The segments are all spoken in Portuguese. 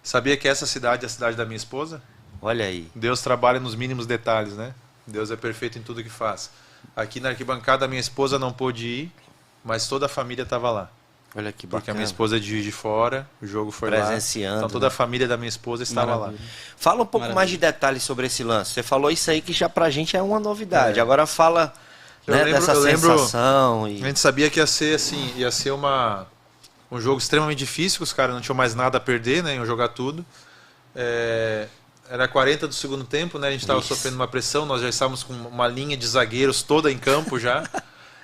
Sabia que essa cidade é a cidade da minha esposa? Olha aí. Deus trabalha nos mínimos detalhes, né? Deus é perfeito em tudo que faz. Aqui na arquibancada a minha esposa não pôde ir, mas toda a família estava lá. Olha que Porque a bacana. minha esposa é de Juiz de Fora, o jogo foi lá. Presenciando, Então toda né? a família da minha esposa estava Maravilha. lá. Fala um pouco Maravilha. mais de detalhes sobre esse lance. Você falou isso aí que já pra gente é uma novidade. É. Agora fala, né, dessa eu lembro- sensação. A E... gente sabia que ia ser assim, ia ser um jogo extremamente difícil, que os caras não tinham mais nada a perder, né? Iam jogar tudo. Era 40 do segundo tempo, né? A gente estava Isso. sofrendo uma pressão, nós já estávamos com uma linha de zagueiros toda em campo já.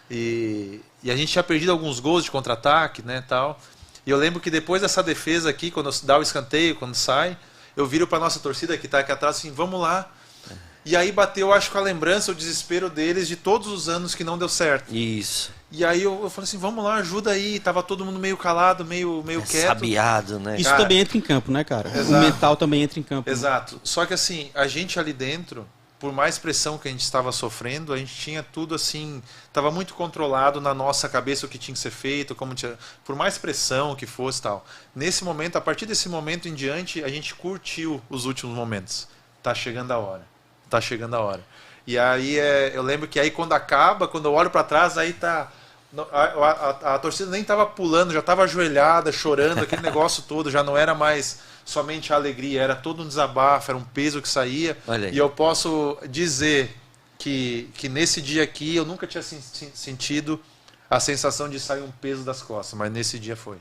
E a gente tinha perdido alguns gols de contra-ataque, né, tal. E eu lembro que depois dessa defesa aqui, quando dá o escanteio, quando sai, eu viro para nossa torcida que está aqui atrás assim, vamos lá. E aí bateu, acho, com a lembrança, o desespero deles de todos os anos que não deu certo. Isso. E aí eu falei assim, vamos lá, ajuda aí. Tava todo mundo meio calado, meio quieto. Sabiado, né? Isso Cara, também entra em campo, né, cara? exato. O mental também entra em campo. né? Exato. Só que assim, a gente ali dentro, por mais pressão que a gente estava sofrendo, a gente tinha tudo assim, estava muito controlado na nossa cabeça o que tinha que ser feito, por mais pressão que fosse e tal. Nesse momento, a partir desse momento em diante, a gente curtiu os últimos momentos. Tá chegando a hora. Tá chegando a hora. E aí eu lembro que aí quando acaba, quando eu olho para trás, aí tá a torcida nem estava pulando, já estava ajoelhada, chorando, aquele negócio todo, já não era mais somente a alegria, era todo um desabafo, era um peso que saía. Olha aí. E eu posso dizer que nesse dia aqui eu nunca tinha sentido a sensação de sair um peso das costas, mas nesse dia foi.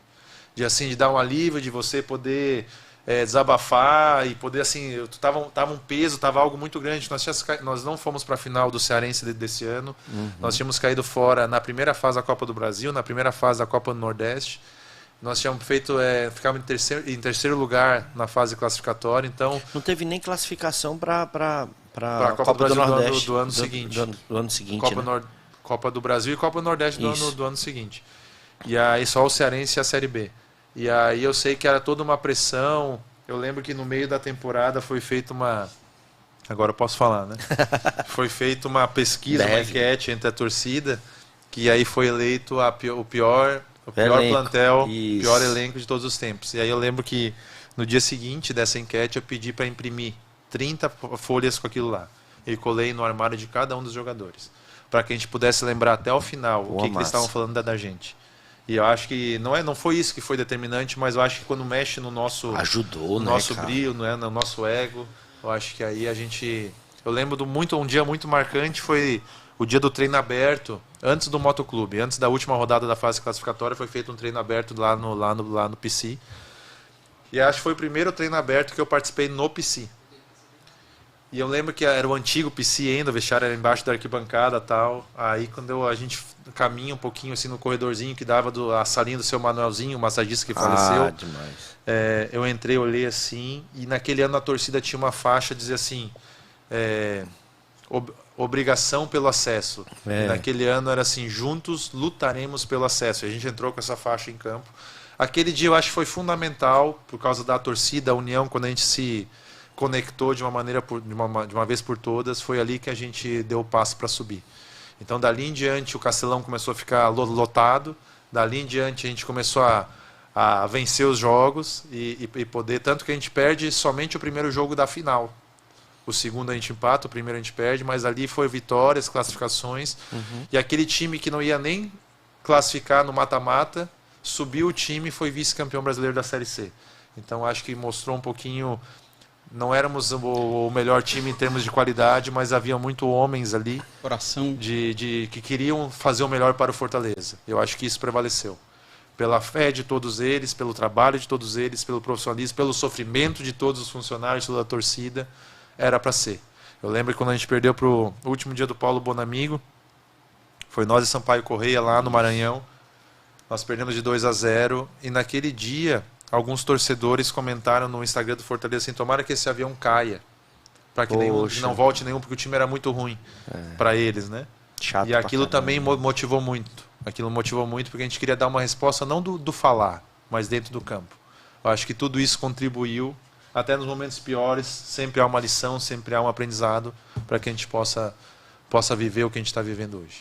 De dar um alívio, de você poder desabafar e poder assim, tava um peso, tava algo muito grande. Nós não fomos para a final do Cearense desse ano. Nós tínhamos caído fora na primeira fase da Copa do Brasil, na primeira fase da Copa do Nordeste. Nós tínhamos feito, ficamos em terceiro lugar na fase classificatória, então Não teve nem classificação para a Copa do Brasil Nordeste do ano seguinte. Do ano seguinte, Copa, né? Copa do Brasil e Copa do Nordeste Isso. do ano seguinte. E aí só o Cearense e a Série B. E aí eu sei que era toda uma pressão. Eu lembro que no meio da temporada foi feita uma... Agora eu posso falar, né? Foi feita uma pesquisa, uma enquete entre a torcida, que aí foi eleito o pior Elenco. plantel, Isso. pior elenco de todos os tempos. E aí eu lembro que no dia seguinte dessa enquete eu pedi para imprimir 30 folhas com aquilo lá. E colei no armário de cada um dos jogadores. Para que a gente pudesse lembrar até o final o que eles estavam falando da gente. E eu acho que não foi isso que foi determinante, mas eu acho que quando mexe no nosso Ajudou, no né, nosso cara? brilho, né, no nosso ego, eu acho que aí a gente... Eu lembro um dia muito marcante, foi o dia do treino aberto, antes do motoclube, antes da última rodada da fase classificatória, foi feito um treino aberto lá no PC. E acho que foi o primeiro treino aberto que eu participei no PC. E eu lembro que era o antigo PC ainda, o vestiário era embaixo da arquibancada e tal. Aí quando a gente caminha um pouquinho assim no corredorzinho que dava a salinha do seu Manuelzinho, o massagista que faleceu. Demais. Eu entrei, olhei assim, e naquele ano a torcida tinha uma faixa, dizia assim, obrigação pelo acesso. E naquele ano era assim, juntos lutaremos pelo acesso. E a gente entrou com essa faixa em campo. Aquele dia eu acho que foi fundamental, por causa da torcida, a união, quando a gente se conectou de uma maneira, de uma vez por todas, foi ali que a gente deu o passo para subir. Então dali em diante o Castelão começou a ficar lotado, dali em diante a gente começou a vencer os jogos e poder, tanto que a gente perde somente o primeiro jogo da final. O segundo a gente empata, o primeiro a gente perde, mas ali foi vitórias, classificações, e aquele time que não ia nem classificar no mata-mata, subiu o time e foi vice-campeão brasileiro da Série C. Então acho que mostrou um pouquinho... Não éramos o melhor time em termos de qualidade, mas havia muito homens ali Coração. que queriam fazer o melhor para o Fortaleza. Eu acho que isso prevaleceu. Pela fé de todos eles, pelo trabalho de todos eles, pelo profissionalismo, pelo sofrimento de todos os funcionários, toda a torcida, era para ser. Eu lembro que quando a gente perdeu para o último dia do Paulo Bonamigo, foi nós e Sampaio Correia lá no Maranhão, nós perdemos de 2-0, e naquele dia... Alguns torcedores comentaram no Instagram do Fortaleza assim, tomara que esse avião caia, para que não volte nenhum, porque o time era muito ruim para eles, né? Chato e aquilo também motivou muito. Aquilo motivou muito porque a gente queria dar uma resposta não do falar, mas dentro do campo. Eu acho que tudo isso contribuiu, até nos momentos piores, sempre há uma lição, sempre há um aprendizado para que a gente possa viver o que a gente está vivendo hoje.